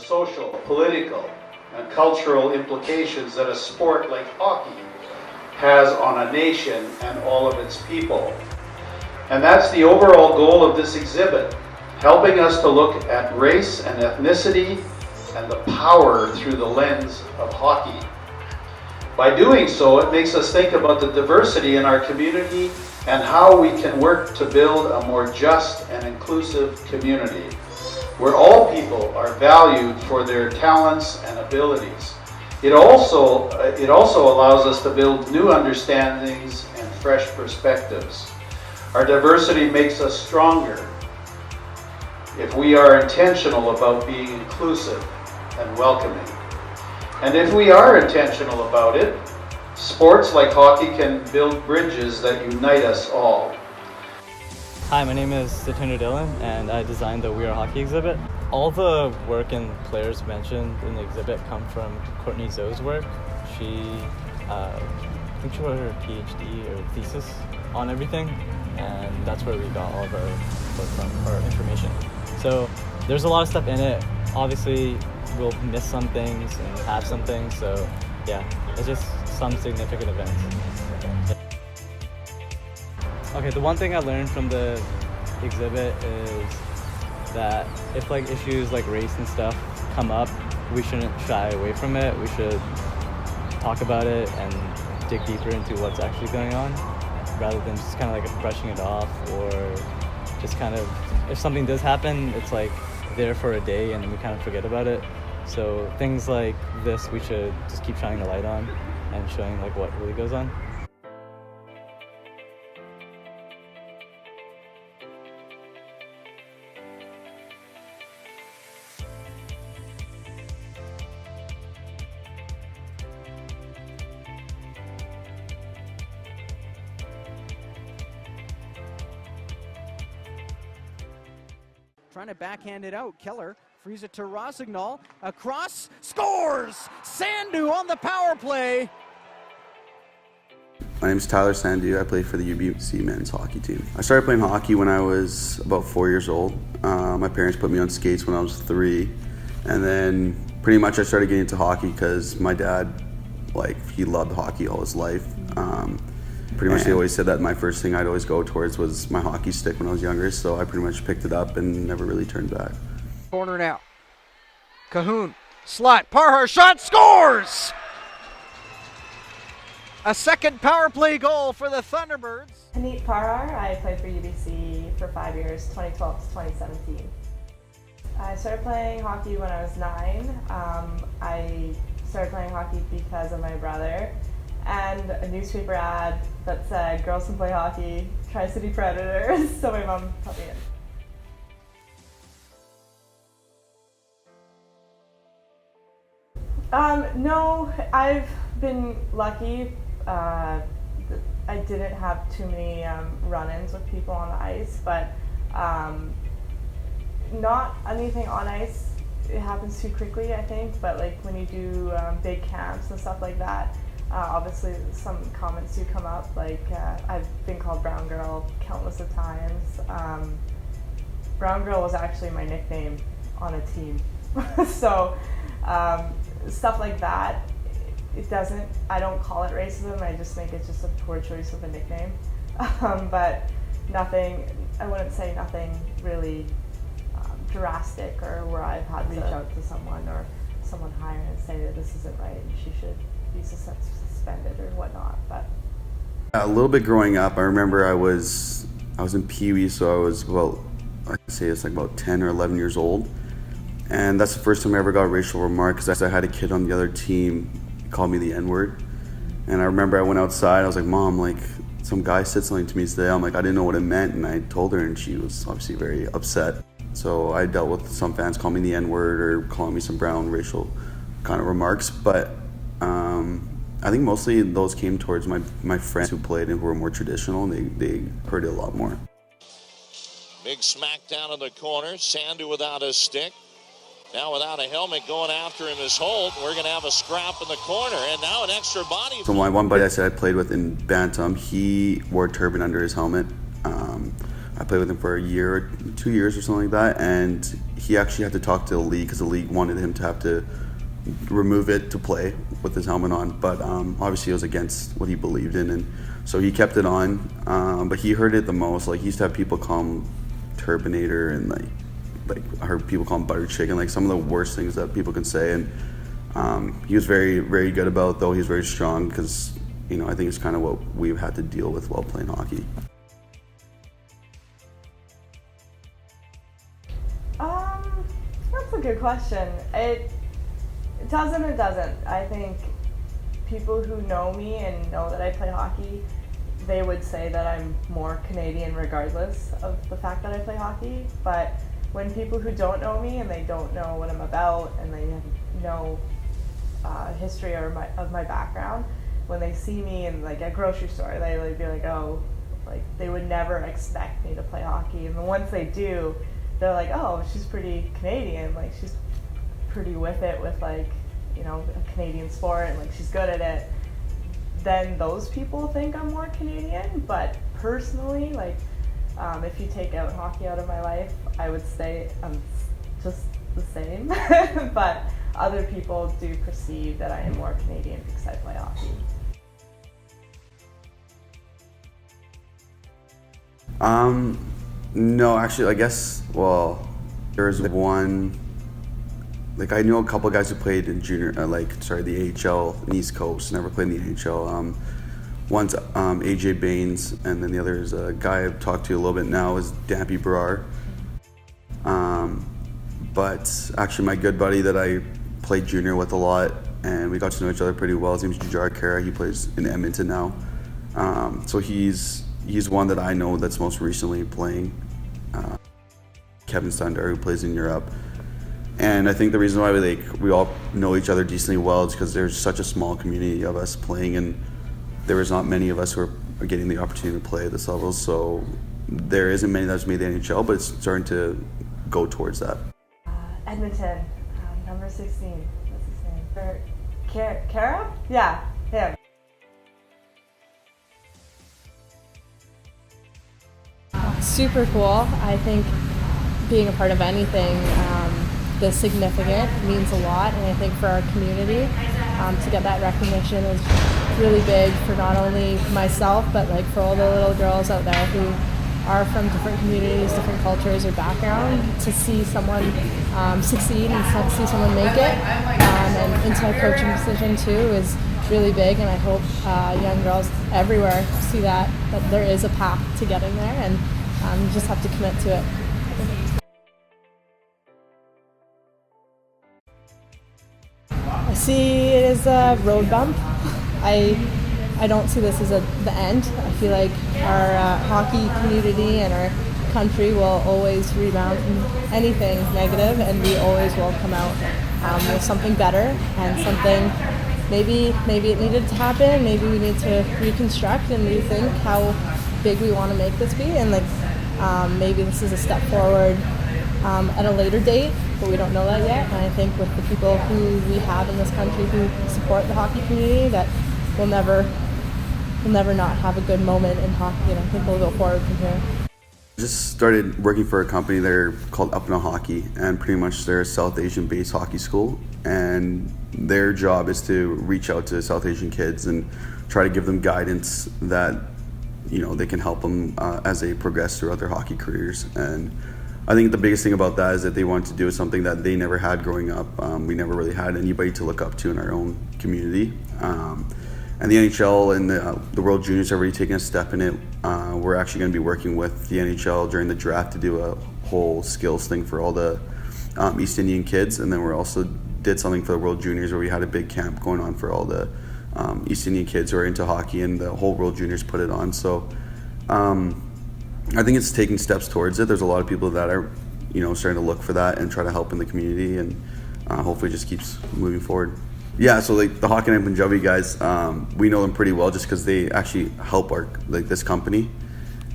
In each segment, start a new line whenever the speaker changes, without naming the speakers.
the social, political, and cultural implications that a sport like hockey has on a nation and all of its people. And that's the overall goal of this exhibit, helping us to look at race and ethnicity and the power through the lens of hockey. By doing so, it makes us think about the diversity in our community and how we can work to build a more just and inclusive community, where all people are valued for their talents and abilities. It also allows us to build new understandings and fresh perspectives. Our diversity makes us stronger if we are intentional about being inclusive and welcoming. And if we are intentional about it, sports like hockey can build bridges that unite us all.
Hi, my name is Satinder Dillon, and I designed the We Are Hockey exhibit. All the work and players mentioned in the exhibit come from Courtney Zoe's work. I think she wrote her PhD or thesis on everything, and that's where we got all of our work from, or information. So there's a lot of stuff in it. Obviously, we'll miss some things and have some things, so yeah, it's just some significant events. Okay, the one thing I learned from the exhibit is that if like issues like race and stuff come up, we shouldn't shy away from it. We should talk about it and dig deeper into what's actually going on, rather than just kind of like brushing it off, or just kind of, if something does happen, it's like there for a day and then we kind of forget about it. So things like this, we should just keep shining the light on and showing like what really goes on.
Trying to backhand it out. Keller frees it to Rossignol. Across, scores! Sandu on the power play.
My name is Tyler Sandu. I play for the UBC men's hockey team. I started playing hockey when I was about 4 years old. My parents put me on skates when I was 3. And then pretty much I started getting into hockey because my dad, he loved hockey all his life. Pretty much they always said that my first thing I'd always go towards was my hockey stick when I was younger, so I pretty much picked it up and never really turned back.
Corner now. Cahoon, slot, Parhar shot, scores! A second power play goal for the Thunderbirds.
Paneet Parhar, I played for UBC for 5 years, 2012 to 2017. I started playing hockey when I was 9. I started playing hockey because of my brother and a newspaper ad that said girls can play hockey, Tri-City Predators, so my mom put me in. No, I've been lucky. I didn't have too many run-ins with people on the ice, but not anything on ice. It happens too quickly, I think, but like when you do big camps and stuff like that, obviously some comments do come up, like I've been called Brown Girl countless of times. Brown Girl was actually my nickname on a team. So stuff like that, I don't call it racism, I just think it's just a poor choice of a nickname. But nothing, I wouldn't say nothing really drastic, or where I've had to reach out to someone or someone higher and say that this isn't right and she should be suspended or whatnot. But
a little bit growing up, I remember I was in Pee Wee, so I was about 10 or 11 years old, and that's the first time I ever got a racial remark, because I had a kid on the other team call me the N-word, and I remember I went outside. I was like, "Mom, some guy said something to me today." I didn't know what it meant, and I told her, and she was obviously very upset. So I dealt with some fans calling me the N-word or calling me some brown racial kind of remarks, but I think mostly those came towards my friends who played and who were more traditional, and they heard it a lot more.
Big smack down in the corner. Sandu without a stick. Now without a helmet, going after him is Holt. We're going to have a scrap in the corner, and now an extra body.
So my one buddy I said I played with in Bantam, he wore a turban under his helmet. I played with him for a year or 2 years or something like that, and he actually had to talk to the league because the league wanted him to have to remove it to play with his helmet on, but obviously it was against what he believed in, and so he kept it on. But he heard it the most. Like, he used to have people call him Turbinator, and like I heard people call him butter chicken, like some of the worst things that people can say. And he was very, very good about it, though. He was very strong because, you know, I think it's kind of what we've had to deal with while playing hockey.
That's a good question. It doesn't, it doesn't. I think people who know me and know that I play hockey, they would say that I'm more Canadian regardless of the fact that I play hockey. But when people who don't know me and they don't know what I'm about and they have no history of my background, when they see me in like a grocery store, they would be like, oh, like they would never expect me to play hockey. And then once they do, they're like, oh, she's pretty Canadian, like she's pretty with it with, like, you know, a Canadian sport, and like she's good at it. Then those people think I'm more Canadian. But personally, like, if you take out hockey out of my life, I would say I'm just the same. But other people do perceive that I am more Canadian because I play hockey.
No, actually, I guess, well, there was one, like, I knew a couple of guys who played in junior, the AHL in East Coast, never played in the AHL. One's AJ Baines, and then the other is a guy I've talked to a little bit now is Dampy Brar. But actually, my good buddy that I played junior with a lot, and we got to know each other pretty well, his name's Jujar Kara. He plays in Edmonton now. So he's one that I know that's most recently playing. Kevin Sundar, who plays in Europe. And I think the reason why we all know each other decently well is because there's such a small community of us playing, and there is not many of us who are getting the opportunity to play at this level. So there isn't many that's made the NHL, but it's starting to go towards that.
Edmonton, number 16. What's his name? Kara? Yeah, him.
Super cool. I think being a part of anything this significant means a lot, and I think for our community to get that recognition is really big for not only myself but like for all the little girls out there who are from different communities, different cultures or background. To see someone succeed and to see someone make it, and into my coaching decision too, is really big, and I hope young girls everywhere see that there is a path to getting there, and you just have to commit to it. I see it as a road bump. I don't see this as the end. I feel like our hockey community and our country will always rebound from anything negative, and we always will come out with something better and something. Maybe it needed to happen. Maybe we need to reconstruct and rethink how big we want to make this be, and maybe this is a step forward at a later date, but we don't know that yet. And I think with the people who we have in this country who support the hockey community, that we'll never not have a good moment in hockey, and I think we'll go forward from here.
I just started working for a company there called Up and Hockey, and pretty much they're a South Asian-based hockey school, and their job is to reach out to South Asian kids and try to give them guidance that, you know, they can help them as they progress throughout their hockey careers. And I think the biggest thing about that is that they want to do something that they never had growing up. We never really had anybody to look up to in our own community. And the NHL and the World Juniors have already taken a step in it. We're actually going to be working with the NHL during the draft to do a whole skills thing for all the East Indian kids. And then we also did something for the World Juniors where we had a big camp going on for all the East Indian kids who are into hockey, and the whole World Juniors put it on. So I think it's taking steps towards it. There's a lot of people that are, you know, starting to look for that and try to help in the community, and hopefully it just keeps moving forward. Yeah, so like the Hockey Night Punjabi guys, we know them pretty well just because they actually help this company,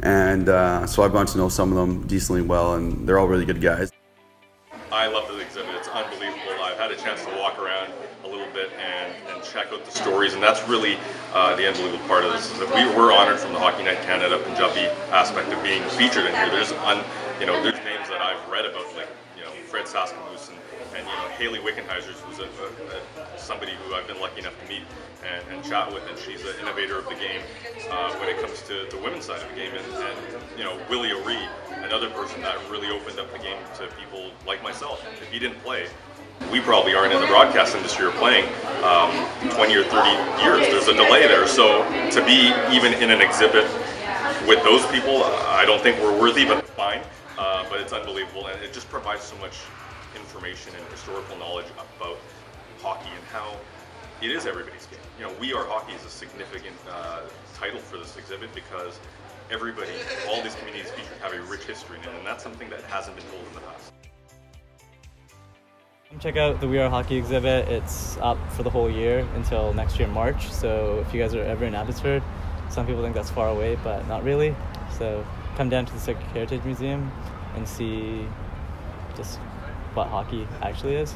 and so I've gotten to know some of them decently well, and they're all really good guys.
I love this exhibit. It's unbelievable. I've had a chance to walk around a little bit and check out the stories, and that's really the unbelievable part of this, is that we were honored from the Hockey Night Canada Punjabi aspect of being featured in here. There's names that I've read about, like Fred Saskamoose and Haley Wickenheiser, who's somebody who I've been lucky enough to meet and chat with, and she's an innovator of the game when it comes to the women's side of the game, and Willie O'Ree, another person that really opened up the game to people like myself. If he didn't play, we probably aren't in the broadcast industry or playing 20 or 30 years. There's a delay there. So to be even in an exhibit with those people, I don't think we're worthy, but fine. But it's unbelievable, and it just provides so much information and historical knowledge about hockey and how it is everybody's game. We Are Hockey is a significant title for this exhibit because everybody, all these communities featured, have a rich history in it, and that's something that hasn't been told in the past.
Come check out the We Are Hockey exhibit. It's up for the whole year until next year, March. So if you guys are ever in Abbotsford, some people think that's far away, but not really. So come down to the Civic Heritage Museum and see just what hockey actually is.